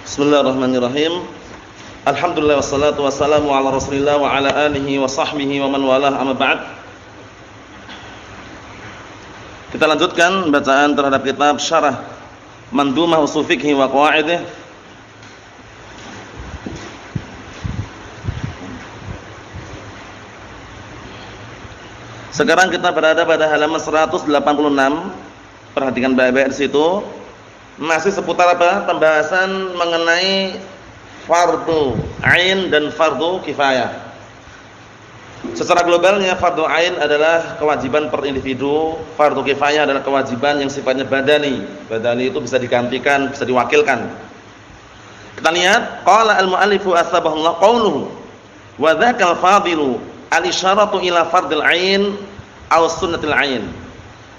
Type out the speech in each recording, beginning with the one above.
Bismillahirrahmanirrahim. Alhamdulillah wassalatu wassalamu ala Rasulillah wa ala alihi wa sahbihi wa man walah, amma ba'd. Kita lanjutkan bacaan terhadap kitab Syarah Mandhumah Ushul Fiqh wa Qawaidih. Sekarang kita berada pada halaman 186. Perhatikan baik-baik di situ. Masih seputar apa? Pembahasan mengenai fardu ain dan fardu kifayah. Secara globalnya fardu ain adalah kewajiban per individu, fardu kifayah adalah kewajiban yang sifatnya badani. Badani itu bisa digantikan, bisa diwakilkan. Kita lihat qala al-muallifu asbahullah qauluhu wa dzakal fadilu al-isyaratu ila fardil ain aw sunnatil ain.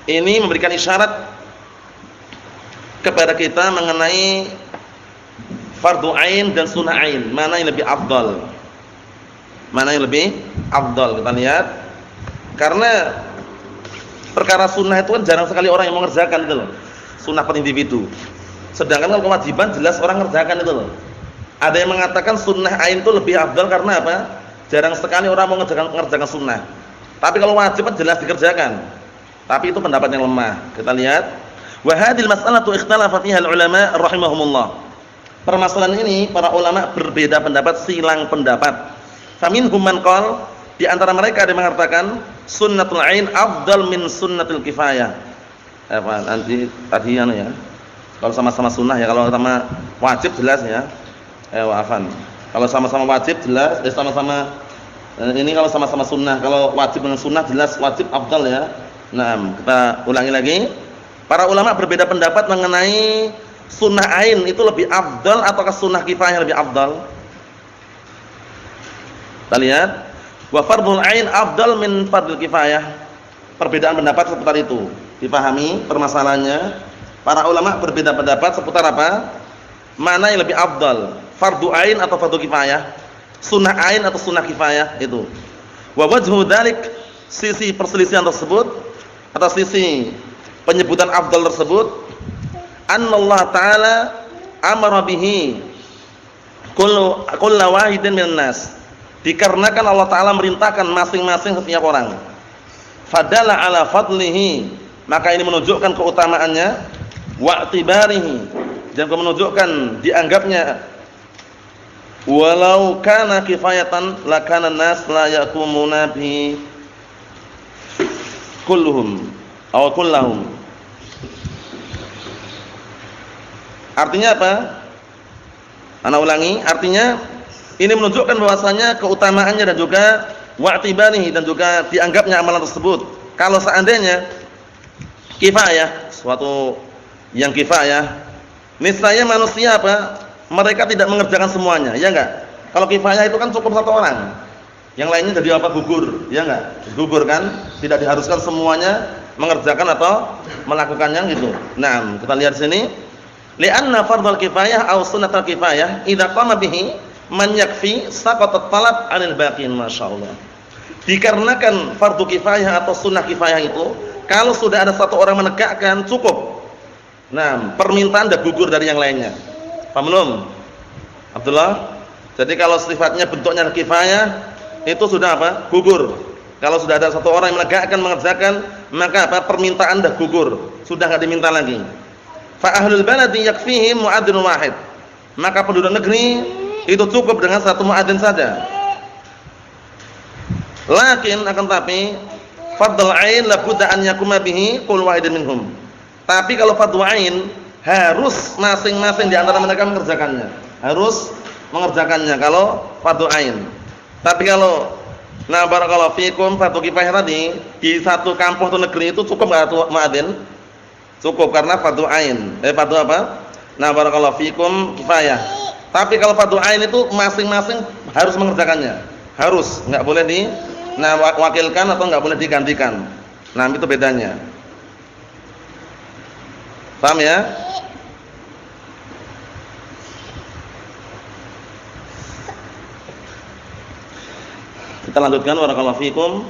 Ini memberikan isyarat kepada kita mengenai fardu ain dan sunnah ain, mana yang lebih afdal, mana yang lebih afdal. Kita lihat, karena perkara sunnah itu kan jarang sekali orang yang mengerjakan itu loh, sunnah per individu. Sedangkan kalau kewajiban jelas orang mengerjakan itu loh. Ada yang mengatakan sunnah ain itu lebih afdal karena apa? Jarang sekali orang mau mengerjakan sunnah. Tapi kalau wajib kan jelas dikerjakan. Tapi itu pendapat yang lemah. Kita lihat, wa hadhil mas'alatu ikhtalafa fiha al-ulama rahimahumullah. Permasalahan ini para ulama berbeda pendapat, silang pendapat. Faminhum man qala, di antara mereka ada yang mengatakan sunnatul ain afdal min sunnatul kifayah. Apa nanti tadi ya. Kalau sama-sama sunnah ya, kalau sama wajib jelas ya. Afan. Kalau sama-sama wajib jelas, sama-sama ini kalau sama-sama sunnah. Kalau wajib dengan sunnah jelas wajib afdal ya. Nah, kita ulangi lagi. Para ulama berbeda pendapat mengenai sunnah ain itu lebih afdal ataukah sunnah kifayah lebih afdal. Kita lihat, wa fardul ain afdal min fardil kifayah. Perbedaan pendapat seputar itu. Dipahami permasalahannya? Para ulama berbeda pendapat seputar apa? Mana yang lebih afdal? Fardu ain atau fardu kifayah? Sunnah ain atau sunnah kifayah itu. Wa wajhu dzalik, sisi perselisihan tersebut atau sisi penyebutan afdal tersebut, annallahu ta'ala amara bihi kullu wahidin minan nas, dikarenakan Allah Ta'ala merintahkan masing-masing setiap orang. Fadala ala fadlihi, maka ini menunjukkan keutamaannya, wa'tibarihi, dan menunjukkan dianggapnya. Walau kana kifayatan lakana nas la yakumuna bi kulluhum aw kullahum. Artinya apa? Ana ulangi, artinya ini menunjukkan bahwasanya keutamaannya dan juga wa'tibanihi, dan juga dianggapnya amalan tersebut. Kalau seandainya kifayah, suatu yang kifayah, niscaya manusia apa? Mereka tidak mengerjakan semuanya, ya enggak? Kalau kifayah itu kan cukup satu orang. Yang lainnya jadi apa? Gugur, ya enggak? Gugur kan? Tidak diharuskan semuanya mengerjakan atau melakukannya gitu. Nah, kita lihat sini, li'anna fardhal kifayah aw sunnatul kifayah idza qama bihi man yakfi saqata talab 'anil baqin, masyaallah. Dikarenakan fardu kifayah atau sunnah kifayah itu kalau sudah ada satu orang menegakkan cukup. Nah, permintaan dah gugur dari yang lainnya. Paham belum? Abdullah. Jadi kalau sifatnya bentuknya kifayah itu sudah apa? Gugur. Kalau sudah ada satu orang yang menegakkan mengerjakan, maka apa? Permintaan dah gugur, sudah enggak diminta lagi. Fa ahlul baladi yakfihim muadzin wahid. Maka penduduk negeri itu cukup dengan satu muadzin saja. Lakin akan tapi fardul ain la budda an yakuma bihi qul wahidin minhum. Tapi kalau fardhu ain harus masing-masing di antara mereka mengerjakannya. Harus mengerjakannya kalau fardhu ain. Tapi kalau barakallahu fikum fardhu kifayah tadi di satu kampung atau negeri itu cukup enggak muadzin? Cukup karena fardhu ain. Fardhu apa? Barakallahu fikum kifayah. Tapi kalau fardhu ain itu masing-masing harus mengerjakannya. Harus, enggak boleh wakilkan atau enggak boleh digantikan. Nah, itu bedanya. Paham ya? Kita lanjutkan, barakallahu fikum.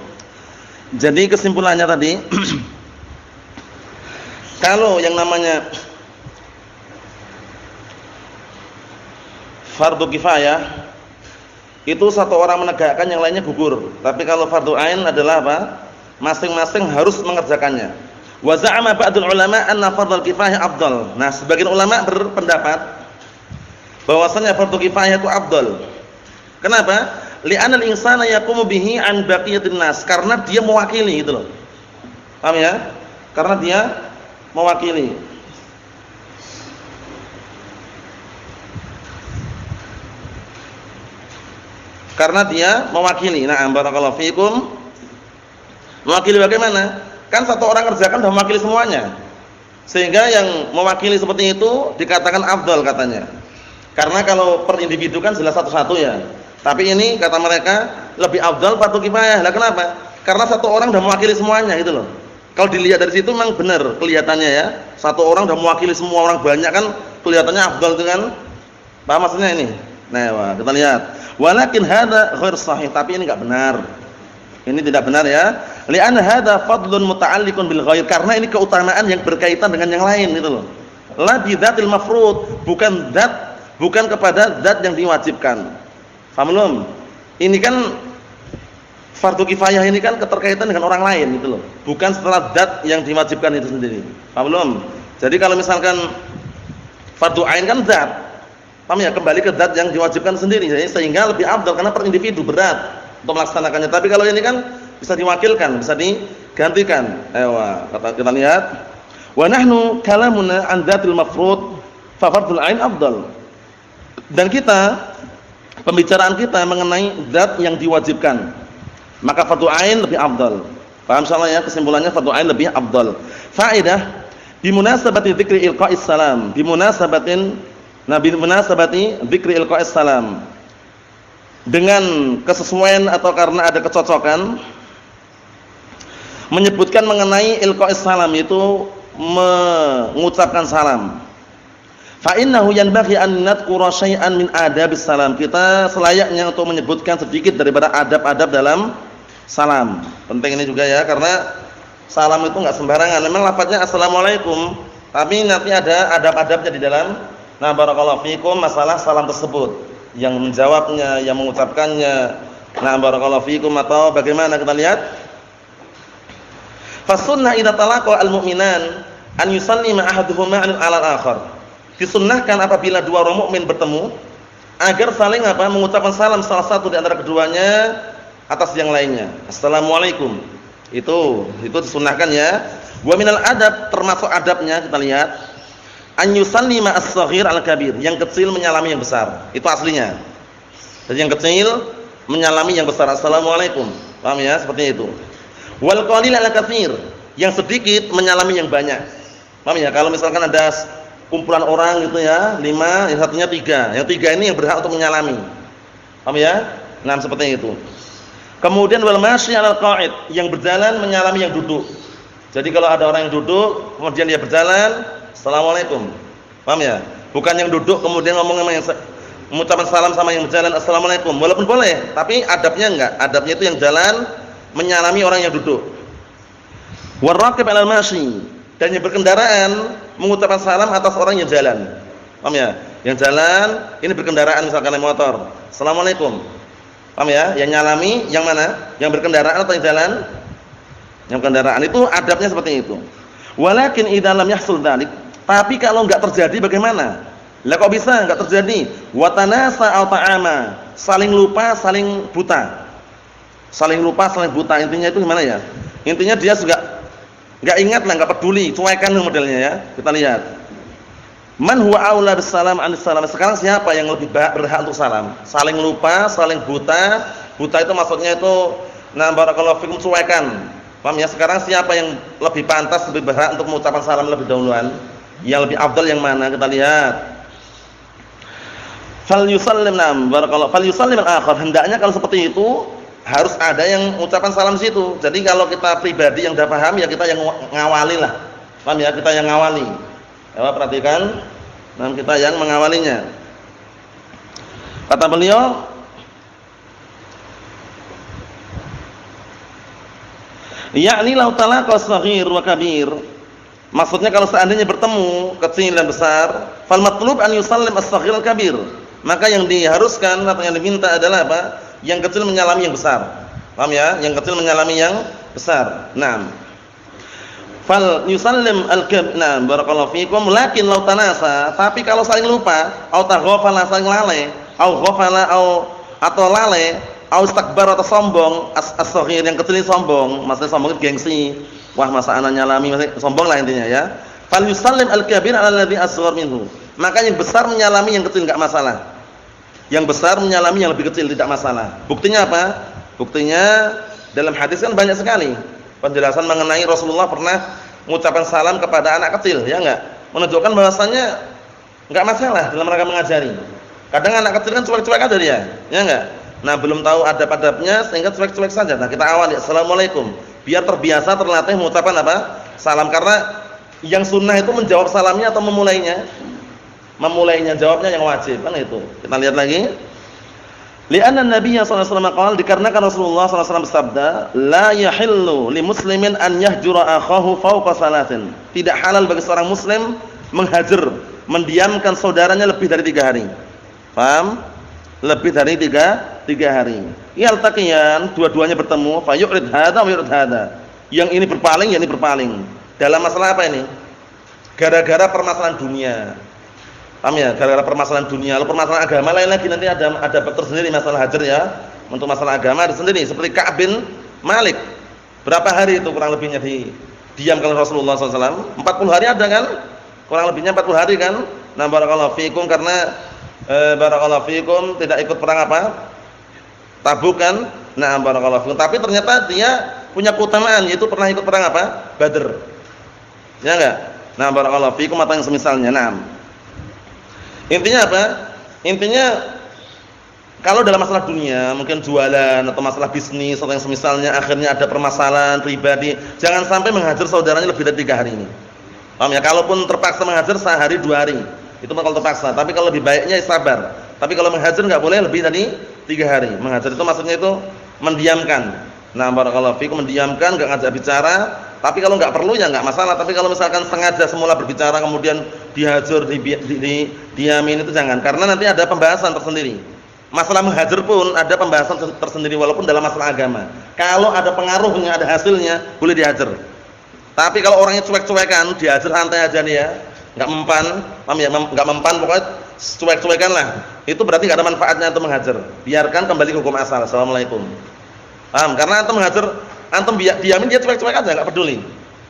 Jadi kesimpulannya tadi kalau yang namanya fardu kifayah itu satu orang menegakkan yang lainnya gugur. Tapi kalau fardu ain adalah apa? Masing-masing harus mengerjakannya. Wa za'ama ba'dul ulama anna fardul kifayah afdal. Nah, sebagian ulama berpendapat bahwasanya fardu kifayah itu afdal. Kenapa? Li'anal insana yaqumu bihi an baqiyatin nas, karena dia mewakili gitu loh. Paham ya? Karena dia mewakili. Karena dia mewakili. Nah, barakallahu fiikum. Mewakili bagaimana? Kan satu orang kerjakan sudah mewakili semuanya. Sehingga yang mewakili seperti itu dikatakan afdal katanya. Karena kalau per individu kan jelas satu-satu ya. Tapi ini kata mereka lebih afdal fardu kifayah. Lah kenapa? Karena satu orang sudah mewakili semuanya gitu loh. Kalau dilihat dari situ memang benar kelihatannya ya. Satu orang sudah mewakili semua orang banyak kan kelihatannya afdal itu kan. Paham maksudnya ini? Nah, kita lihat. Walakin hadza ghair sahih, tapi ini enggak benar. Ini tidak benar ya. Li'anna hadza fadlun muta'alliqun bil ghair, karena ini keutamaan yang berkaitan dengan yang lain gitu loh. La bi dzatil mafrud, bukan kepada zat yang diwajibkan. Paham belum? Ini kan fardu kifayah ini kan keterkaitan dengan orang lain gitu loh. Bukan setelah zat yang diwajibkan itu sendiri. Paham belum? Jadi kalau misalkan fardu ain kan zat. Paham ya? Kembali ke zat yang diwajibkan sendiri. Jadi sehingga lebih afdal karena per individu berat untuk melaksanakannya. Tapi kalau ini kan bisa diwakilkan, bisa digantikan. Ayo, kita lihat. Wa nahnu kalamuna an dzatil mafrud fa fardul ain afdal. Dan kita pembicaraan kita mengenai zat yang diwajibkan, maka fardu ain lebih afdal. Paham insyaallah ya, kesimpulannya fardu ain lebih afdal. Faedah bimunasabati dzikri ilqa'is salam, bimunasabati dzikri ilqa'is salam. Dengan kesesuaian atau karena ada kecocokan menyebutkan mengenai ilqa'is salam, itu mengucapkan salam. Fa innahu yanbaghi an nadhkura syai'an min adabis salam. Kita selayaknya untuk menyebutkan sedikit daripada adab-adab dalam salam. Penting ini juga ya, karena salam itu enggak sembarangan. Memang lafadznya assalamualaikum, tapi nanti ada adab-adabnya di dalam. Nah, barakallahu fikum masalah salam tersebut, yang menjawabnya, yang mengucapkannya. Nah, barakallahu fikum, atau bagaimana kita lihat. Fasunnah idza talaqa al-mu'minan an yusallima ahaduhuma 'ala al-akhar. Disunnahkan apabila dua orang mukmin bertemu agar saling mengucapkan salam salah satu di antara keduanya atas yang lainnya. Assalamualaikum. Itu disunnahkan ya. Wa minal adab, termasuk adabnya kita lihat, an yusallima as-shaghir al-kabir, yang kecil menyalami yang besar. Itu aslinya. Jadi yang kecil menyalami yang besar. Assalamualaikum. Paham ya? Seperti itu. Wal qalil al-katsir, yang sedikit menyalami yang banyak. Paham ya? Kalau misalkan ada kumpulan orang gitu ya, 5, yang satunya 3. Yang 3 ini yang berhak untuk menyalami. Paham ya? Nah, seperti itu. Kemudian wal masyi 'alal qa'id, yang berjalan menyalami yang duduk. Jadi kalau ada orang yang duduk, kemudian dia berjalan, assalamualaikum. Paham ya? Bukan yang duduk kemudian ngomong sama yang mengucapkan salam sama yang berjalan assalamualaikum. Walaupun boleh, tapi adabnya enggak. Adabnya itu yang jalan menyalami orang yang duduk. Waraqib 'alal masyi, dan yang berkendaraan mengucapkan salam atas orang yang jalan. Paham ya? Yang jalan ini berkendaraan, misalkan naik motor, assalamualaikum. Paham ya? Yang nyalami yang mana? Yang berkendaraan atau yang jalan? Yang kendaraan. Itu adabnya seperti itu. Walakin idza lam yahsul dzalik, tapi kalau enggak terjadi bagaimana? Lah kok bisa enggak terjadi? Wa tanasa al ta'ama, saling lupa, saling buta. Saling lupa, saling buta. Intinya itu gimana ya? Intinya dia juga enggak ingat lah, enggak peduli, cuekan modelnya ya. Kita lihat. Man huwa aula bisalam anis salam. Sekarang siapa yang lebih berhak untuk salam? Saling lupa, saling buta. Buta itu maksudnya itu nah barakallahu fikum, cuekan. Paham ya? Sekarang siapa yang lebih pantas, lebih berhak untuk mengucapkan salam lebih dahuluan? Yang lebih afdal yang mana? Kita lihat. Fal yusallim nam barakallahu fal yusallim al-akhar. Hendaknya kalau seperti itu harus ada yang mengucapkan salam situ. Jadi kalau kita pribadi yang sudah paham ya kita yang ngawali lah. Paham ya? Kita yang ngawali. Coba perhatikan. Nah, kita yang mengawalinya. Kata beliau, yakni lau talaqa shaghir wa kabir. Maksudnya kalau seandainya bertemu kecil dan besar, fal matlub an yusallim as-shaghir al-kabir. maka yang diharuskan atau yang diminta adalah apa? Yang kecil menyalami yang besar. Paham ya? Yang kecil menyalami yang besar. Naam. Fal yusallim al-kabir. Barakallahu fikum. Lakin law tanasa, tapi kalau saling lupa, au taghafala saling lalai, au ghafala atau lalai, au istakbar atau sombong, as-saghir yang kecil ini sombong, maksudnya sombong itu gengsi. Wah, masa anak nyalami, maksudnya sombong lah intinya ya. Fal yusallim al-kabir 'ala alladhi asghar minhu. Maka yang besar menyalami yang kecil enggak masalah. Yang besar menyalami yang lebih kecil tidak masalah. Buktinya apa? Buktinya dalam hadis kan banyak sekali penjelasan mengenai Rasulullah pernah mengucapkan salam kepada anak kecil, ya enggak? Menunjukkan bahwasanya enggak masalah dalam rangka mengajari. Kadang anak kecil kan cuek-cuek aja dia, ya enggak? Nah, belum tahu adab-adabnya sehingga cuek-cuek saja. Nah, kita awali assalamualaikum, biar terbiasa terlatih mengucapkan apa? Salam, karena yang sunnah itu menjawab salamnya atau memulainya? Memulainya, jawabnya yang wajib, kan itu. Kita lihat lagi. Li'anna Nabiya sallallahu alaihi wasallam qala, dikarenakan Rasulullah sallallahu alaihi wasallam bersabda, la yahillu li muslimin an yahjura akhahu fawqa salatin. Tidak halal bagi seorang muslim menghajar, mendiamkan saudaranya lebih dari 3 hari. Paham? Lebih dari 3 hari. Yaltaqiyan, dua-duanya bertemu, fa yurid hadza wa yurid hadza. Yang ini berpaling, yang ini berpaling. Dalam masalah apa ini? Gara-gara permasalahan dunia. Paham ya? Gara-gara permasalahan dunia. Lalu permasalahan agama lain lagi, nanti ada bab tersendiri masalah hajar ya. Untuk masalah agama ada sendiri. Seperti Ka'ab bin Malik. Berapa hari itu kurang lebihnya diamkan Rasulullah SAW? 40 hari ada kan? Kurang lebihnya 40 hari kan? Nah, barakallahu fikum, karena barakallahu fikum tidak ikut perang apa? Tabuk kan? Nah, barakallahu fikum. Tapi ternyata dia punya keutamaan, yaitu pernah ikut perang apa? Badr. Ya enggak? Nah, barakallahu fikum atau yang semisalnya. Nah, intinya apa? Intinya kalau dalam masalah dunia, mungkin jualan atau masalah bisnis atau yang semisalnya, akhirnya ada permasalahan pribadi, jangan sampai menghajar saudaranya lebih dari 3 hari ini. Paham ya? Kalaupun terpaksa menghajar sehari 2 hari, itu kalau terpaksa. Tapi kalau lebih baiknya sabar. Tapi kalau menghajar enggak boleh lebih dari 3 hari. Menghajar itu maksudnya itu mendiamkan. Nah, barakallahu fikum, mendiamkan, enggak ngajak bicara. Tapi kalau enggak perlu ya enggak masalah. Tapi kalau misalkan sengaja semula berbicara kemudian dihajar, diamin, itu jangan. Karena nanti ada pembahasan tersendiri. Masalah menghajar pun ada pembahasan tersendiri walaupun dalam masalah agama. Kalau ada pengaruhnya, ada hasilnya, boleh dihajar. Tapi kalau orangnya cuek-cuekan, dihajar santai aja nih ya. Enggak mempan, paham ya? Enggak mempan, pokoknya cuek-cuekan lah. Itu berarti enggak ada manfaatnya antum menghajar. Biarkan kembali ke hukum asal. Assalamualaikum. Paham? Karena antum menghajar, antum diamin, dia cuek-cuek aja, enggak peduli.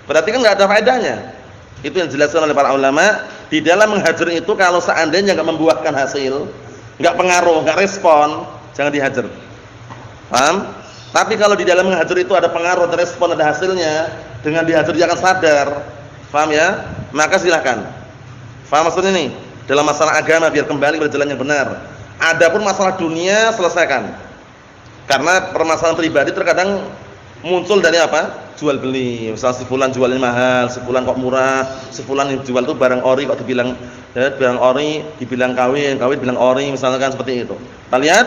Berarti kan enggak ada faedahnya. Itu yang dijelaskan oleh para ulama. Di dalam menghajar itu kalau seandainya enggak membuahkan hasil, enggak pengaruh, enggak respon, jangan dihajar. Paham? Tapi kalau di dalam menghajar itu ada pengaruh, ada respon, ada hasilnya, dengan dihajar dia akan sadar. Paham ya? Maka silakan. Paham maksudnya nih? Dalam masalah agama biar kembali pada jalan yang benar. Adapun masalah dunia selesaikan. Karena permasalahan pribadi terkadang muncul dari apa? Jual beli. Misal si fulan jualnya mahal, si fulan kok murah, si fulan yang jual itu barang ori kok dibilang barang ori, dibilang kawin, kawin bilang ori, misalkan seperti itu. Kita lihat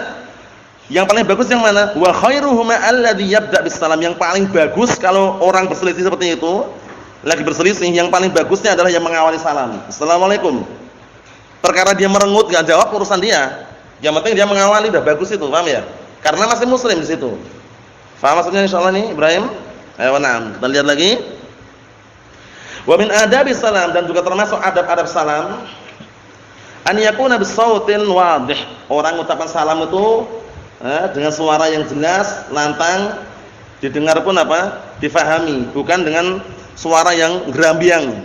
yang paling bagus yang mana? Wa khairuhuma alladhi yabda bis salam. Yang paling bagus kalau orang berselisih seperti itu, lagi berselisih, yang paling bagusnya adalah yang mengawali salam. Assalamualaikum. Perkara dia merengut enggak jawab urusan dia. Yang penting dia mengawali udah bagus itu, paham ya? Karena masih muslim di situ. Paham maksudnya insyaallah nih, Ibrahim? Ayo na'am. Kita lihat lagi. Wa min adabis salam, dan juga termasuk adab-adab salam, an yakuna bisautin wadih. Orang mengucapkan salam itu dengan suara yang jelas, lantang, didengar pun apa? Difahami, bukan dengan suara yang gerambiang.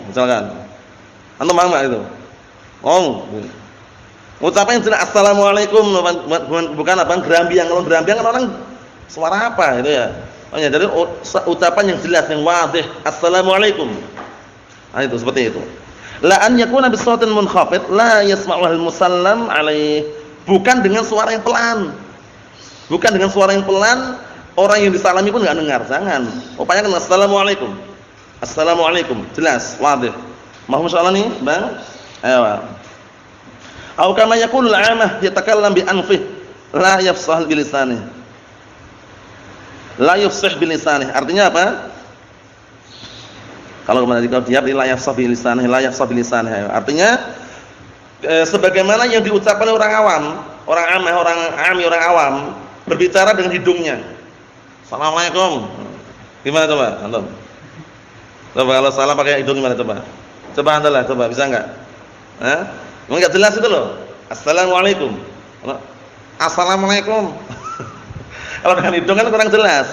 Misalkan. Antum paham enggak itu? Ucapan yang jelas assalamualaikum, bukan apa gerambiang. Kalau gerambiang kan orang suara apa itu ya? Jadi ucapan yang jelas, yang wadih, assalamualaikum. Nah, itu seperti itu. La an yakuna bisautin munkhafid la yasma'u al-musallam alaih. Bukan dengan suara yang pelan. Bukan dengan suara yang pelan, orang yang disalami pun enggak dengar. Jangan. Upayakan assalamualaikum. Assalamualaikum, jelas, wadih. Mohon insyaallah nih, Bang. Ayo. Atau kama yaqulul 'amah yatakallam bi anfih la yafsah bi lisanihi. La yafsah bi lisanihi. Artinya apa? Kalau kemarin dia la yafsah bi lisanihi, la yafsah bi lisanihi. Artinya sebagaimana yang diucapkan oleh orang awam, orang amah, orang ami, orang awam berbicara dengan hidungnya. Assalamualaikum. Gimana coba, antum? Coba kalau salam pakai hidung gimana coba? Coba andalah, coba bisa enggak? Hah? Enggak jelas itu loh. Assalamualaikum. Assalamualaikum. Kalau dengan hidung kan kurang jelas.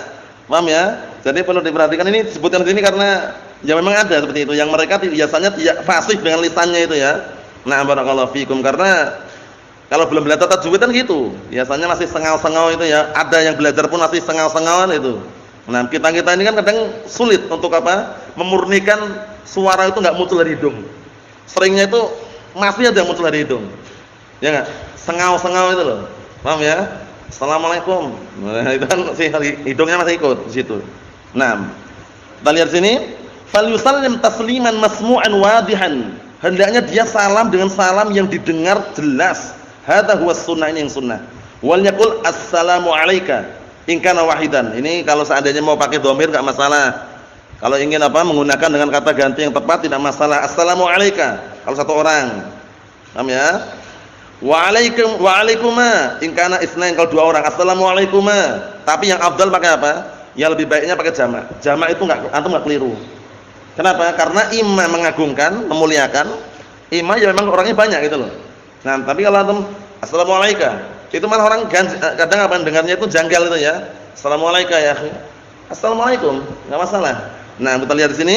Paham ya? Jadi perlu diperhatikan, ini disebutkan di sini karena ya memang ada seperti itu yang mereka biasanya tidak fasih dengan lisannya itu ya. Nah, barakallahu fikum, karena kalau belum belajar tajwid kan gitu. Biasanya masih sengau-sengau itu ya. Ada yang belajar pun masih sengau-sengauan itu. Nah, kita-kita ini kan kadang sulit untuk apa? Memurnikan suara itu enggak muncul dari hidung. Seringnya itu masih ada yang muncul dari hidung. Ya enggak? Sengau-sengau itu loh. Paham ya? Assalamualaikum. Nah, itu kan hidungnya masih ikut di situ. Nah, kita lihat sini, falyusallim tasliman masmu'an wadihan. Hendaknya dia salam dengan salam yang didengar jelas. Hadza huwa sunnah, ini yang sunnah. Wal yaqul assalamu alayka in kana wahidan. Ini kalau seandainya mau pakai dhamir enggak masalah. Kalau ingin apa menggunakan dengan kata ganti yang tepat tidak masalah. Assalamu alayka kalau satu orang. Paham ya? Wa alaikum wa alaikuma in kana isnain, kalau dua orang assalamu alaikuma. Tapi yang afdal pakai apa? Ya lebih baiknya pakai jamak. Jamak itu antum enggak keliru. Kenapa? Karena imam mengagungkan, memuliakan. Imam ya memang orangnya banyak gitu loh. Nah, tapi kalau antum assalamu alayka, itu malah orang kadang apa dengarnya itu janggal itu ya. Assalamu alayka ya akhi. Assalamualaikum, enggak masalah. Nah, kita lihat di sini.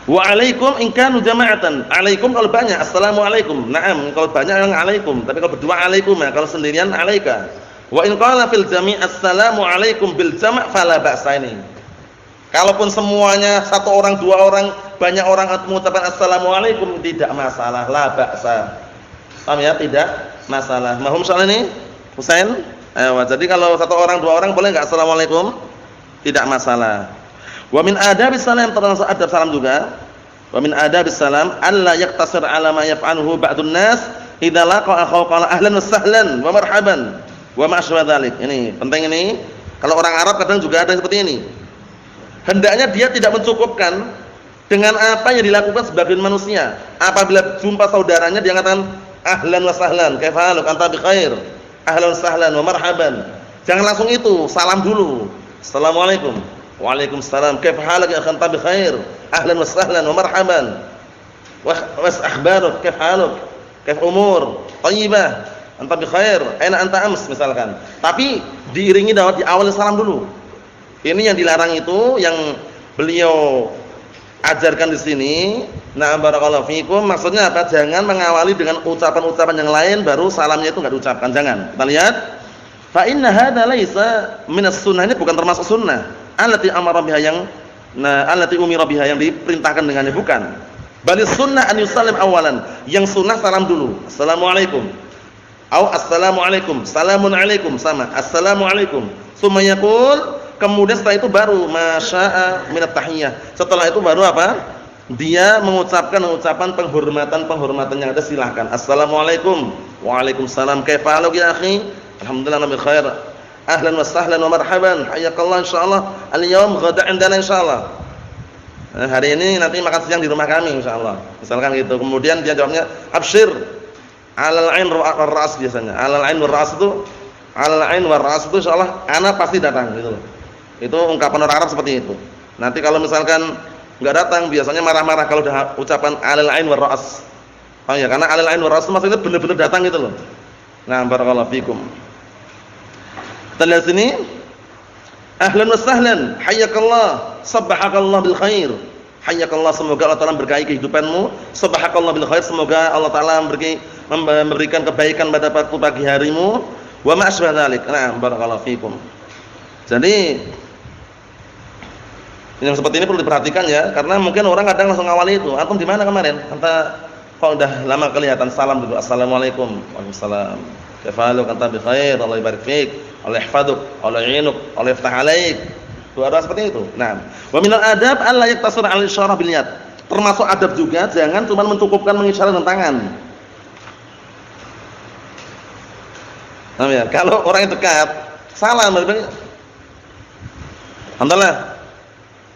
Wa alaikum in kanu jama'atan. Alaikum kalau banyak, assalamualaikum. Naam, kalau banyak yang alaikum, tapi kalau berdua alaikum, ya. Kalau sendirian alaika. Wa in qala fil jami' assalamu alaikum bil jama' fala ba'sa ini. Kalaupun semuanya satu orang, dua orang, banyak orang mengucapkan assalamualaikum tidak masalah, la ba'sa. Paham ya? Tidak masalah. Mahum soal ini? Husain? Ayo, jadi kalau satu orang, dua orang boleh enggak assalamualaikum? Tidak masalah. Wa min adabis salam, termasuk adab salam juga. Wa min adabis salam alla yaktasir ala ma yaf'aluhu ba'dun nas idza laqa akhaw qala ahlan wa sahlan wa marhaban wa ma aswa dzalik. Ini penting ini. Kalau orang Arab kadang juga ada seperti ini. Hendaknya dia tidak mencukupkan dengan apa yang dilakukan sebagian manusia. Apabila jumpa saudaranya dia katakan ahlan wa sahlan, kaifa haluk anta bi khair, ahlan wa sahlan wa marhaban. Jangan langsung itu, salam dulu. Assalamualaikum. Waalaikumsalam. Kaifa halak ya akhi, anta bi khair, ahlan wa sahlan wa marhaban. Wa akhbaruk, kaifa haluk? Kaif umur? Thayyibah. Anta bi khair, aina anta ams misalkan. Tapi diiringi dengan di awal salam dulu. Ini yang dilarang itu yang beliau ajarkan di sini. Nah, barakallahu fikum, maksudnya apa? Jangan mengawali dengan ucapan-ucapan yang lain baru salamnya itu enggak diucapkan, jangan. Kita lihat. Fa inna hadza laisa minas sunnah, ini bukan termasuk sunnah. Allati amara biha allati umira biha, yang diperintahkan dengannya, bukan. Bali sunnah an yusallim awalan. Yang sunnah salam dulu. Assalamualaikum. Au assalamualaikum, salamun alaikum, sama. Assalamualaikum. Tsumma yaqul, kemudian setelah itu baru masya'a minat tahiyyah. Setelah itu baru apa? Dia mengucapkan ucapan penghormatan yang ada, silahkan. Assalamualaikum. Waalaikumsalam. Kaifa haluk ya akhi? Alhamdulillah bi khair. Ahlan wa sahlan wa marhaban. Hayyakallah insyaallah. Al-yaum ghada indana insyaallah. Hari ini nanti makan siang di rumah kami insyaallah. Misalkan gitu. Kemudian dia jawabnya absyir. Alal ain war ra's biasanya. Alal ain war ra's itu, alal ain war ra's itu insyaallah ana pasti datang gitu. Itu ungkapan orang Arab seperti itu. Nanti kalau misalkan enggak datang biasanya marah-marah kalau udah ucapan alal ain war ra's. Oh ya, karena alal ain war ra's maksudnya benar-benar datang gitu loh. Nah, barakallahu fikum. Kita lihat sini. Ahlan wa sahlan, hayyakallah, sabbahakallah bil khair. Hayyakallah, semoga Allah Taala berkahi kehidupanmu. Sabbahakallah bil khair, semoga Allah Taala memberikan kebaikan pada pagi harimu. Wa ma asbah dzalik. Nah, barakallahu fikum. Jadi yang seperti ini perlu diperhatikan ya, karena mungkin orang kadang langsung awali itu. Antum di mana kemarin? Anta kok udah lama kelihatan, salam dulu. Assalamualaikum. Waalaikumsalam. Kaifa anta bi khair, Allah barik fik, Allah ihfaduk, Allah yu'inuk, Allah yaftah alaik. Doa-doa seperti itu. Nah, wa minal adab alla yaktasir 'ala isyarah bil yad. Termasuk adab juga jangan cuma mencukupkan mengisyarat dengan tangan. Nah, ya, kalau orang yang dekat, salam berarti alhamdulillah.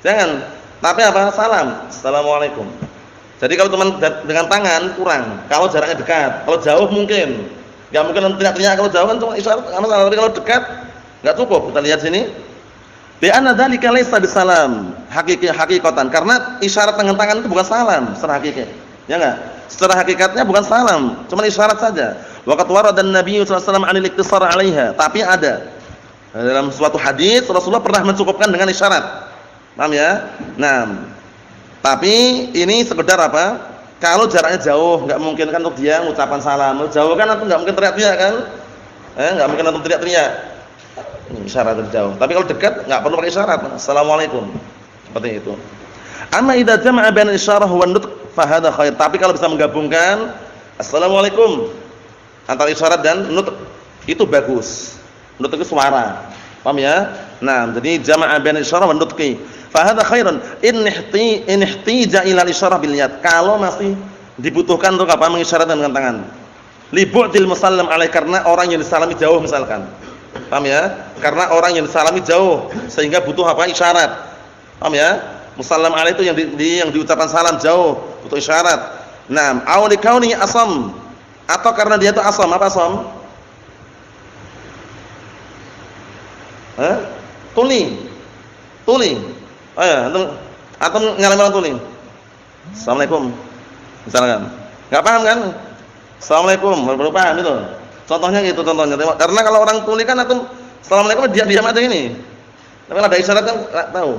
Jangan, tapi apa? Salam. Assalamualaikum. Jadi kalau cuma dengan tangan kurang. Kalau jaraknya dekat, kalau jauh mungkin. Enggak mungkin teriak-teriak kalau jauh kan cuma isyarat. Tapi kalau dekat enggak cukup. Kita lihat sini. Bi anna dzalika laysa bisalam, hakikatan. Karena isyarat dengan tangan itu bukan salam secara hakikat. Ya enggak? Secara hakikatnya bukan salam, cuma isyarat saja. Wa qad warada an-nabiy sallallahu alaihi wasallam 'anil iktisar 'alaiha. Tapi ada dalam suatu hadis Rasulullah pernah mencukupkan dengan isyarat. Paham ya? Nah, tapi ini sekedar apa? Kalau jaraknya jauh, enggak mungkin kan untuk dia mengucapkan salam. Jauh kan atau enggak mungkin teriak-teriak kan? Enggak mungkin untuk teriak-teriak. Isyarat jauh. Tapi kalau dekat enggak perlu pakai isyarat. Assalamualaikum. Seperti itu. Amma idza jama'a baina isyarah wa nutq fa hadha khair. Tapi kalau bisa menggabungkan assalamualaikum antara isyarat dan nutq itu bagus. Nutq itu suara. Paham ya? Nah, jadi jama'a baina isyarah wa nutqi. Fa hadha khairun in ihtija ila isyarah bil yad. Kalau masih dibutuhkan untuk apa? Mengisyaratkan dengan tangan. Li bu'dil musallam alaih, karena orang yang disalami jauh misalkan. Paham ya? Karena orang yang disalami jauh sehingga butuh apa? Isyarat. Paham ya? Musallam alaih itu yang diucapkan salam jauh, butuh isyarat. Naam, aw li kauni asam, atau karena dia itu asam. Apa asam? Tuli. Oh ya, atau ngalami orang tuli. Assalamualaikum. Misalkan. Enggak paham kan? Assalamualaikum, baru paham itu. Contohnya gitu contohnya. Karena kalau orang tuli kan atau assalamualaikum dia diam aja ini. Tapi kalau ada isyarat kan enggak tahu.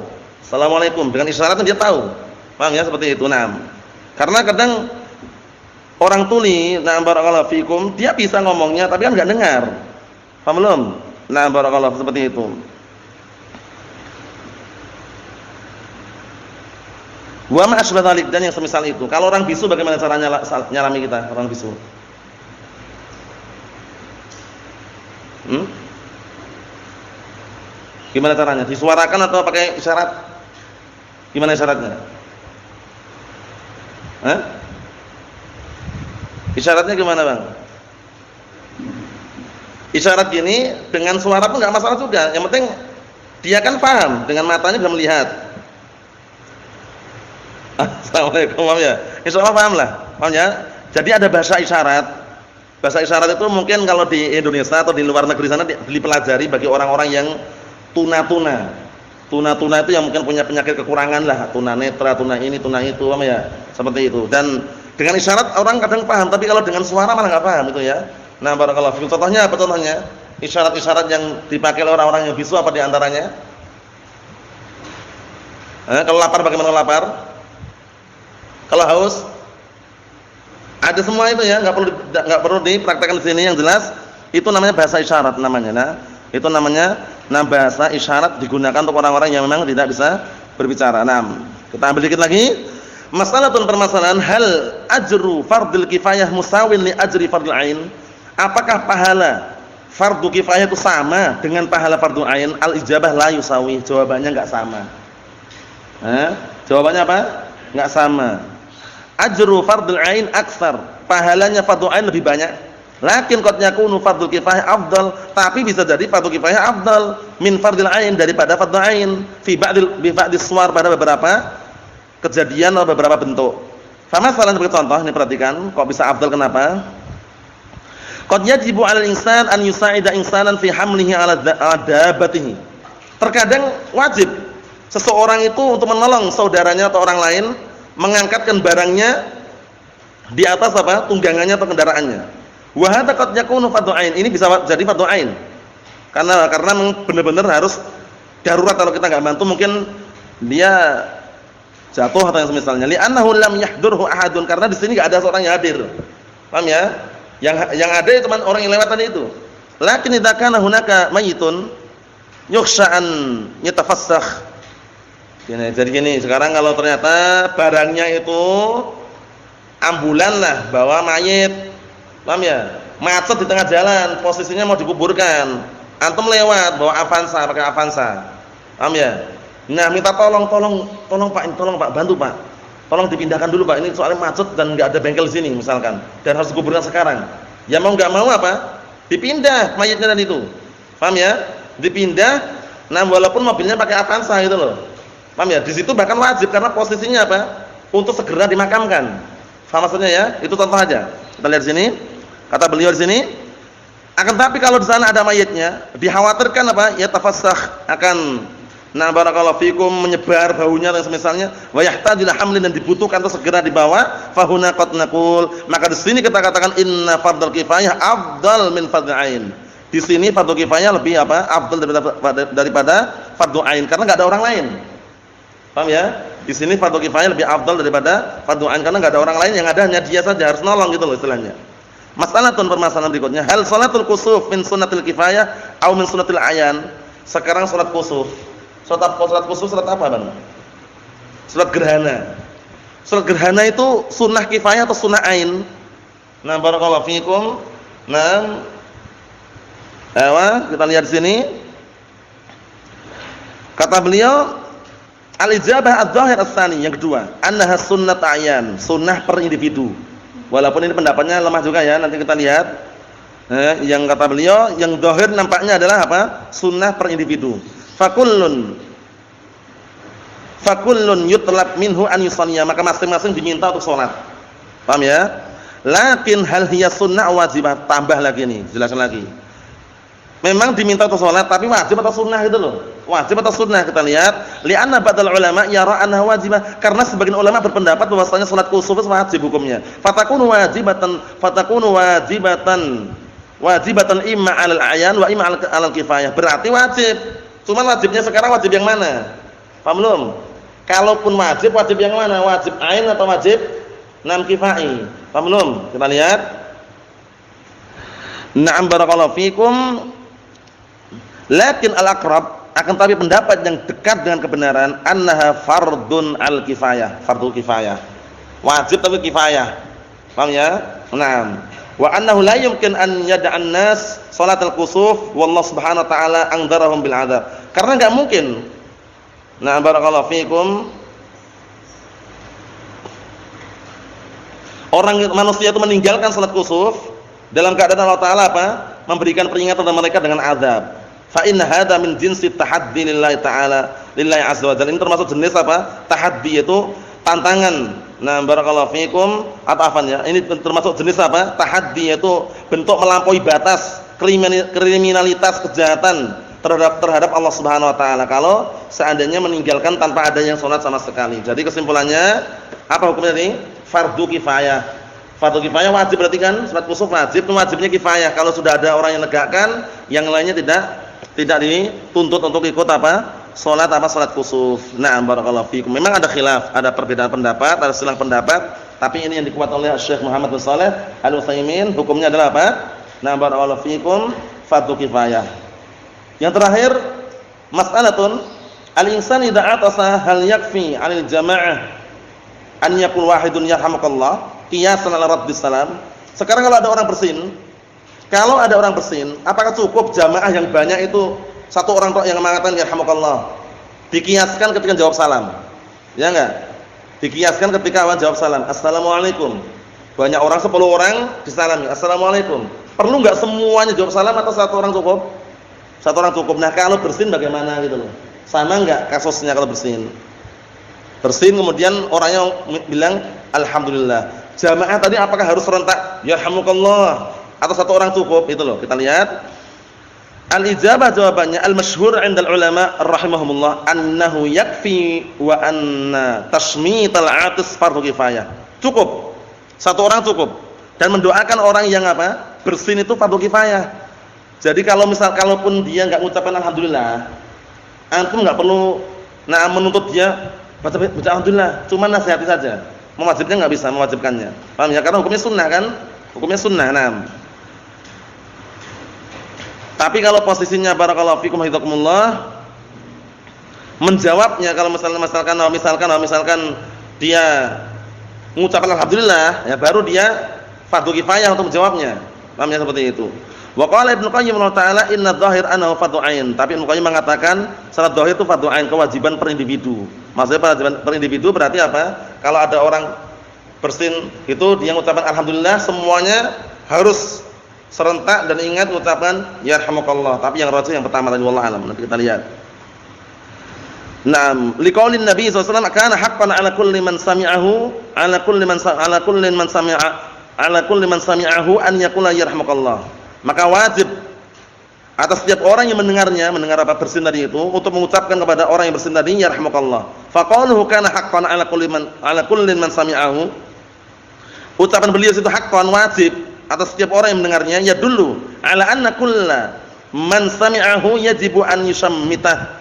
Assalamualaikum dengan isyarat dia tahu. Paham ya seperti itu. Nah, karena kadang orang tuli, nah barakallahu fikum, dia bisa ngomongnya tapi kan enggak dengar. Paham belum? Nah, barakallahu seperti itu. Wa ma asbah dzalik, dan yang semisal itu. Kalau orang bisu bagaimana caranya nyalami kita orang bisu? Gimana caranya? Disuarakan atau pakai isyarat? Gimana isyaratnya? Isyaratnya gimana, Bang? Isyarat gini dengan suara pun enggak masalah juga. Yang penting dia kan paham, dengan matanya bisa melihat. Assalamualaikum ya. Insyaallah paham lah. Paham ya? Jadi ada bahasa isyarat. Bahasa isyarat itu mungkin kalau di Indonesia atau di luar negeri sana dipelajari bagi orang-orang yang tuna-tuna. Tuna-tuna itu yang mungkin punya penyakit kekurangan lah, tunanetra, tuna ini, tuna itu, paham ya? Seperti itu. Dan dengan isyarat orang kadang paham, tapi kalau dengan suara malah enggak paham itu ya. Nah, barakallahu fikum. Contohnya apa contohnya? Isyarat-isyarat yang dipakai oleh orang-orang yang bisu apa di antaranya? Kalau lapar bagaimana lapar? Kalau haus? Ada semua itu ya, enggak perlu dipraktekkan di sini, yang jelas itu namanya bahasa isyarat namanya. Nah, itu namanya bahasa isyarat digunakan untuk orang-orang yang memang tidak bisa berbicara. Nah, kita ambil dikit lagi. Masalatun permasalahan, hal ajru fardil kifayah musawin li ajri fardil ain? Apakah pahala fardu kifayah itu sama dengan pahala fardu ain? Al-ijabah la yusawi. Jawabannya enggak sama. Jawabannya apa? Enggak sama. Ajru fardil ain aksar. Pahalanya fardu ain lebih banyak. Lakin qad yakunu fardul kifayah afdal, tapi bisa jadi fardu kifayah afdal min fardil ain, daripada fardu ain fi ba'dis suwar, pada beberapa kejadian atau beberapa bentuk. Sama salah sebagai contoh, ini perhatikan, kok bisa afdal kenapa? Qad yajibu 'alal insan an yusa'ida insanan fi hamlihi 'ala dabbatihi. Terkadang wajib seseorang itu untuk menolong saudaranya atau orang lain mengangkatkan barangnya di atas apa? Tunggangannya atau kendaraannya. Wa hadza qad yakunu fardhu ain. Ini bisa jadi fardhu ain. Karena benar-benar harus darurat, kalau kita enggak bantu mungkin dia jatuh atau yang semisalnya. Li'annahu lam yahdurhu ahadun, karena di sini enggak ada seorang yang hadir. Paham ya? Yang ada cuma orang yang lewat tadi itu. Lakin idza kana hunaka mayitun yukhsha an yatafassakh. Jadi gini, sekarang kalau ternyata barangnya itu ambulan lah, bawa mayit, paham ya? Macet di tengah jalan, posisinya mau dikuburkan. Antum lewat bawa Avanza, pakai Avanza. Paham ya? Nah, minta tolong Pak, bantu Pak. Tolong dipindahkan dulu Pak, ini soalnya macet dan enggak ada bengkel di sini misalkan, dan harus dikuburkan sekarang. Ya mau enggak mau apa? Dipindah mayitnya dan itu. Paham ya? Dipindah, nah walaupun mobilnya pakai Avanza gitu loh. Paham ya? Di situ bahkan wajib, karena posisinya apa? untuk segera dimakamkan. Faham maksudnya ya? Itu contoh aja. Kita lihat sini. Kata beliau di sini, akan tapi kalau di sana ada mayitnya, dikhawatirkan apa? Ya tafassakh, akan barakallahu fikum menyebar baunya dan semisalnya, wa yahtaju ila hamlin, dan dibutuhkan untuk segera dibawa, fahuna qad naqul, maka di sini kita katakan inna fardhul kifayah afdal min fardhu ain. Di sini fardhu kifayah lebih apa? Afdal daripada fardhu ain karena enggak ada orang lain. Paham ya? Di sini fardhu kifayah lebih afdal daripada fardhu ain karena enggak ada orang lain, yang ada hanya dia saja, harus nolong gitu loh istilahnya. Masalah permasalahan berikutnya, hal salatul kusuf min sunnatil kifayah atau min sunnatil ayan? Sekarang salat kusuf. Salat kusuf salat apa, Bang? Salat gerhana. Salat gerhana itu sunnah kifayah atau sunnah ain? Nah, barakallahu fikum. Nah, kita lihat di sini. Kata beliau, al-ijabah adz-dzahir ats-tsani, yang kedua, annaha sunnat ayan, sunnah per individu. Walaupun ini pendapatnya lemah juga ya, nanti kita lihat. Yang kata beliau, yang zahir nampaknya adalah apa? Sunnah per individu. Fakullun yutlab minhu an yusalliya, maka masing-masing diminta untuk salat. Paham ya? Lakin hal hiya sunnah wajibah, tambah lagi nih, jelaskan lagi. Memang diminta untuk salat, tapi wajib atau sunnah gitu loh. Wajib atau sunnah kita lihat. Li'anna ba'dal ulama yara annaha wajibah, karena sebagian ulama berpendapat bahwasanya salat kusuf itu wajib hukumnya. Fatakunu wajibatan imma 'alal a'yan wa imma 'alal kifayah. Berarti wajib. Cuma wajibnya sekarang wajib yang mana? Paham belum? Kalaupun wajib yang mana? Wajib ain atau wajib kifai? Paham belum? Kita lihat. Na'am barakallahu fikum. Lakin al-aqrab, akan tapi pendapat yang dekat dengan kebenaran, annaha fardun al-kifayah, fardhu kifayah. Wajib tapi kifayah. Paham ya? Naam. Wa annahu la yumkin an yad'an nas salatal kusuf wallahu subhanahu wa ta'ala anzarahum bil adzab. Karena enggak mungkin. Nah, barakallahu fikum. Orang manusia itu meninggalkan salat kusuf dalam keadaan Allah Ta'ala apa? Memberikan peringatan kepada mereka dengan azab. Fa inna hadza min jinsi tahaddi lillahi ta'ala, lillahi azza wa jalla. Ini termasuk jenis apa? Tahaddi, itu tantangan. Nah, barakallahu fikum, atafan ya. Ini termasuk jenis apa? Tahaddi, yaitu bentuk melampaui batas, kriminalitas, kejahatan terhadap Allah Subhanahu wa taala kalau seandainya meninggalkan tanpa adanya salat sama sekali. Jadi kesimpulannya apa hukumnya ini? Fardhu kifayah. Fardhu kifayah wajib berarti kan? Salat kusuf wajib, wajibnya kifayah. Kalau sudah ada orang yang negakkan, yang lainnya tidak dituntut untuk ikut apa? Salat kusuf. Na'am barakallahu fikum. Memang ada khilaf, ada perbedaan pendapat, ada silang pendapat, tapi ini yang dikuat oleh Syekh Muhammad bin Shalih Al-Utsaimin, hukumnya adalah apa? Na'am barakallahu fikum, fardhu kifayah. Yang terakhir, mas'alatun al-insan idza atasa hal yakfi 'anil jamaah an yakul wahidun yarhamukallah qiyasan 'ala raddis salam. Sekarang kalau ada orang bersin, apakah cukup jamaah yang banyak itu satu orang yang mengatakan yarhamukallah dikiaskan ketika jawab salam? Ya enggak? Dikiaskan ketika jawab salam, assalamualaikum. Banyak orang, 10 orang disalami, assalamualaikum. Perlu enggak semuanya jawab salam atau satu orang cukup? Satu orang cukup. Nah, kalau bersin bagaimana gitu loh? Sama enggak kasusnya kalau bersin? Bersin kemudian orangnya bilang alhamdulillah. Jamaah tadi apakah harus serentak yarhamukallah atau satu orang cukup? Itu loh, kita lihat. Al-ijabah jawabannya al-masyhur 'indal ulama rahimahumullah annahu yakfi wa anna tashmital 'atis fardhu kifayah. Cukup. Satu orang cukup. Dan mendoakan orang yang apa? Bersin itu fardhu kifayah. Jadi kalaupun dia enggak mengucapkan alhamdulillah, antum enggak perlu menuntut dia baca alhamdulillah, cuma nasihati saja. Mewajibnya enggak bisa mewajibkannya. Paham ya? Karena hukumnya sunnah kan? Hukumnya sunnah. Nah. Tapi kalau posisinya barakallahu fikum hafizakumullah menjawabnya, kalau misalkan dia mengucapkan alhamdulillah, ya baru dia fardhu kifayah untuk menjawabnya. Paham ya, seperti itu. Wa qala Ibnu Qayyim ta'ala inna dzahir annahu fardhu ain. Tapi Ibnu Qayyim mengatakan salat dzahir itu fardhu ain, kewajiban per individu. Maksudnya kewajiban per individu berarti apa? Kalau ada orang bersin itu dia mengucapkan alhamdulillah, semuanya harus serentak dan ingat mengucapkan yarhamukallah. Tapi yang rajih yang pertama tadi, wallahu alam. Nanti kita lihat. Naam, liqaulin Nabi sallallahu alaihi wasallam kana haqqan 'ala kulli man sami'ahu 'ala kulli man sami'ahu an yaqula yarhamukallah. Maka wajib atas setiap orang yang mendengarnya, mendengar apa bersin tadi itu, untuk mengucapkan kepada orang yang bersin tadi yarhamukallah. Faqauluhu kana haqqan 'ala kulli man sami'ahu. Ucapan beliau itu haqqan, wajib atas setiap orang yang mendengarnya, ya dulu 'ala anna kulla man sami'ahu yajibu an yushammitah.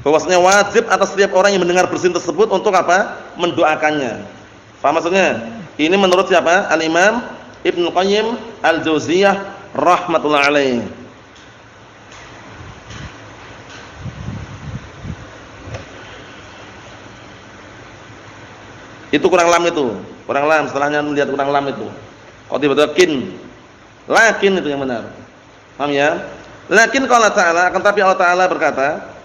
Bahwasanya wajib atas setiap orang yang mendengar bersin tersebut untuk apa? Mendoakannya. Paham maksudnya? Ini menurut siapa? Al-Imam Ibnu Qayyim Al-Jauziyah rahmatullah alaih. Itu kurang lam itu. Kurang lam, setelahnya melihat kurang lam itu. Kalau tiba-tiba kin. Lakin itu yang benar. Paham ya? Lakin qala ta'ala, akan tapi Allah Ta'ala berkata,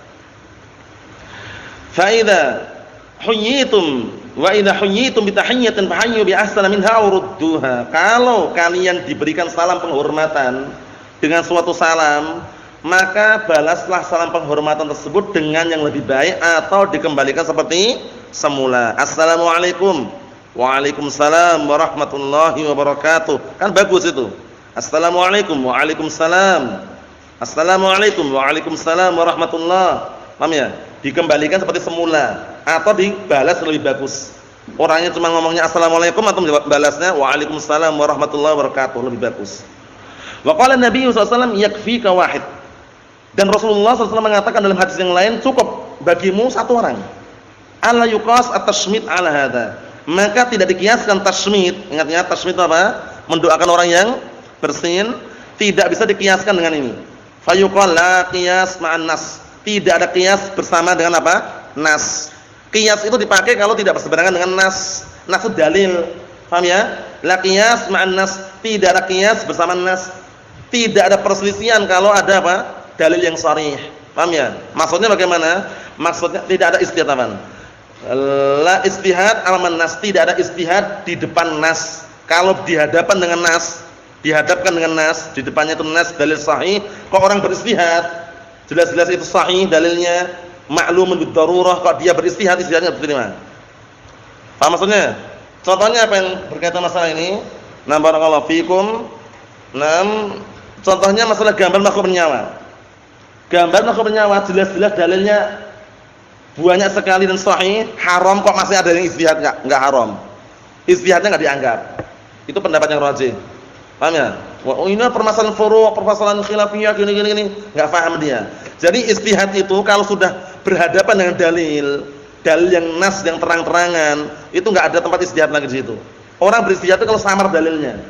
fa idza huyitum wa idza huyitum bi tahiyyatin fahayyu bi ahsana minha aw rudduha. Kalau kalian diberikan salam penghormatan dengan suatu salam, maka balaslah salam penghormatan tersebut dengan yang lebih baik atau dikembalikan seperti semula. Assalamualaikum. Waalaikumsalam warahmatullahi wabarakatuh. Kan bagus itu. Assalamualaikum. Waalaikumsalam. Assalamualaikum. Waalaikumsalam warahmatullahi. Paham ya? Dikembalikan seperti semula atau dibalas lebih bagus. Orangnya cuma ngomongnya assalamualaikum atau balasnya waalaikumsalam warahmatullahi wabarakatuh, lebih bagus. Wa qala Nabi sallallahu alaihi wasallam yakfika wahid. Dan Rasulullah SAW mengatakan dalam hadis yang lain, cukup bagimu satu orang. Alla yuqas at-tashmit ala hadza. Maka tidak dikiaskan tashmit. Ingatnya tashmit apa? Mendoakan orang yang bersin, tidak bisa dikiaskan dengan ini. Fa yuqal la qiyas ma'an nas. Tidak ada qiyas bersama dengan apa? Nas. Qiyas itu dipakai kalau tidak berseberangan dengan nas. Nas itu dalil. Paham ya? La qiyas ma'an nas. Tidak ada qiyas bersama nas. Tidak ada perselisihan kalau ada apa? Dalil yang sharih. Paham ya? Maksudnya bagaimana? Maksudnya tidak ada istihad. La istihad alaman nas. Tidak ada istihad di depan nas. Kalau dihadapan dengan nas, dihadapkan dengan nas, di depannya itu nas dalil sahih, kok orang beristihad? Jelas-jelas itu sahih dalilnya, ma'lumun bid darurah, kok dia beristihad, istihadnya diterima. Paham maksudnya? Contohnya apa yang berkaitan masalah ini? Nah, barakallahu fikum. Nah, contohnya masalah gambar makhluk bernyawa. Gambar makhluk bernyawa jelas-jelas dalilnya banyak sekali dan sahih, haram kok masih ada yang istihad enggak haram. Istihadnya enggak dianggap. Itu pendapat yang rajih. Paham ya? Wah, ini permasalahan furu', permasalahan khilafiyah gini, enggak paham dia. Jadi istihad itu kalau sudah berhadapan dengan dalil yang nas yang terang-terangan, itu enggak ada tempat istihad lagi di situ. Orang beristihad itu kalau samar dalilnya.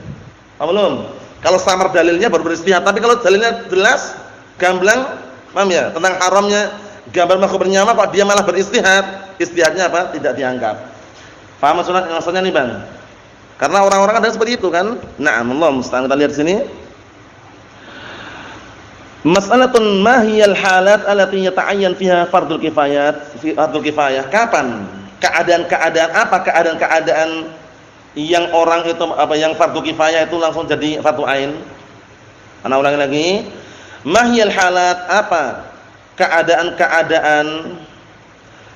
Paham belum? Kalau samar dalilnya baru beristihad, tapi kalau dalilnya jelas, gamblang, paham ya? Tentang haramnya gambar makhluk bernyawa kok dia malah beristihad, istihadnya apa? Tidak dianggap. Paham maksudnya nih, Bang? Karena orang-orang ada seperti itu kan. Na'am, Allah musta'an. Kita lihat sini. Mas'alatun ma hiyal halat allati yata'ayyan fiha fardul kifayah. Kapan? Keadaan-keadaan apa? Keadaan-keadaan yang orang itu apa yang fardu kifayah itu langsung jadi fardu ain. Ana ulangi lagi. Ma hiyal halat apa? Keadaan-keadaan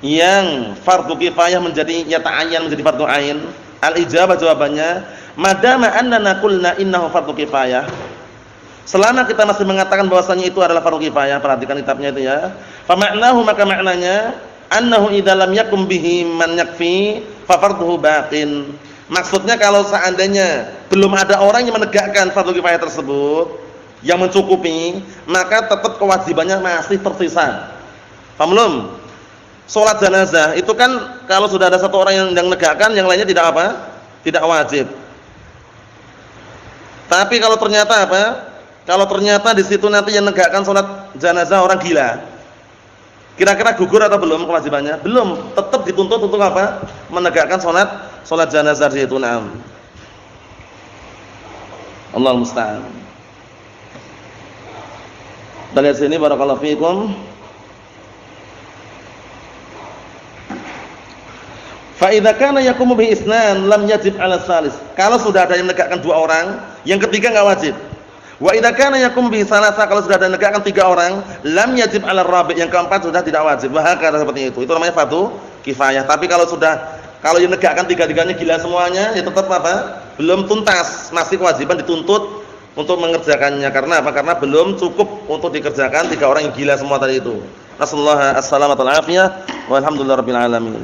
yang fardu kifayah menjadi yata'ayyan menjadi fardu ain. Al-ijabah jawabannya, madama annana qulna innahu fardhu kifayah. Selama kita masih mengatakan bahwasanya itu adalah fardhu kifayah, perhatikan kitabnya itu ya. Fa ma'nahu, maka maknanya annahu idza lam yakum bihi man yakfi fa fardhuhu baqin. Maksudnya kalau seandainya belum ada orang yang menegakkan fardhu kifayah tersebut yang mencukupi, maka tetap kewajibannya masih tersisa. Paham belum? Salat jenazah itu kan kalau sudah ada satu orang yang menegakkan, yang lainnya tidak apa? Tidak wajib. Tapi kalau ternyata apa? Kalau ternyata di situ nanti yang menegakkan salat jenazah orang gila, kira-kira gugur atau belum kewajibannya? Belum. Tetap dituntut untuk apa? Menegakkan salat jenazah di situ. Naam. Allahu musta'an. Kita lihat sini, barakallahu fiikum. Fa idza kana yaqumu bi isnan lam yajib 'ala tsalis. Kalau sudah ada yang menegakkan dua orang, yang ketiga enggak wajib. Wa idza kana yakum bi salasa, kalau sudah ada negakkan 3 orang, lam yajib 'ala rabi', yang keempat sudah tidak wajib. Bahkan seperti itu. Itu namanya fardu kifayah. Tapi kalau yang negakkan 3-tiganya gila semuanya, ya tetap apa? Belum tuntas, masih kewajiban dituntut untuk mengerjakannya. Karena apa? Karena belum cukup untuk dikerjakan 3 orang yang gila semua tadi itu. Nasallahu as-salamata wal afiyah. Walhamdulillahirabbil alamin.